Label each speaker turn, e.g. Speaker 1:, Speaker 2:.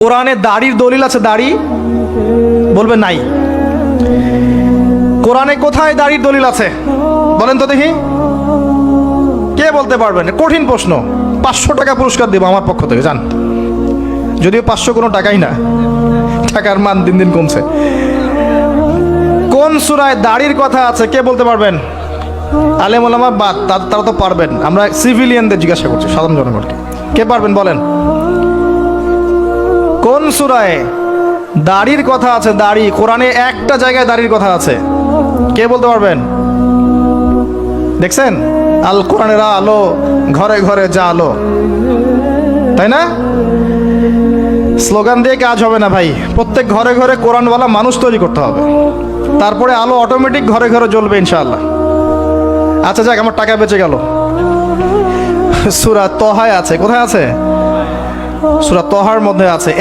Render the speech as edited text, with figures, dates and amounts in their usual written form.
Speaker 1: কোরআনে দাড়ির দলিল আছে? দাড়ি বলবে নাই। কোরআনে কোথায় দাড়ির দলিল আছে বলেন তো দেখি, কে বলতে পারবেন? কঠিন প্রশ্ন। 500 টাকা পুরস্কার দেবো আমার পক্ষ থেকে, জান। যদিও 500 কোনো টাকাই না, টাকার মান দিন দিন কমছে। কোন সূরায় দাড়ির কথা আছে কে বলতে পারবেন? আলেম ওলামা বাদ, তারা তো পারবেন। আমরা সিভিলিয়ানদের জিজ্ঞাসা করছি, সাধারণ জনগণকে। কে পারবেন বলেন? কোন সূরায় দাড়ির কথা আছে? দাড়ি কোরআনে একটা জায়গায় দাড়ির কথা আছে, কে বলতে পারবেন? দেখছেন, আল কোরআনের আলো ঘরে ঘরে যা আলো, তাই না? স্লোগান দিয়ে কাজ হবে না ভাই, প্রত্যেক ঘরে ঘরে কোরআনওয়ালা মানুষ তৈরি করতে হবে, তারপরে আলো অটোমেটিক ঘরে ঘরে জ্বলবে ইনশাআল্লাহ। আচ্ছা যাক, আমার টাকা বেঁচে গেল। সূরা তহায় আছে। কোথায় আছে? সূরা তহার মধ্যে আছে।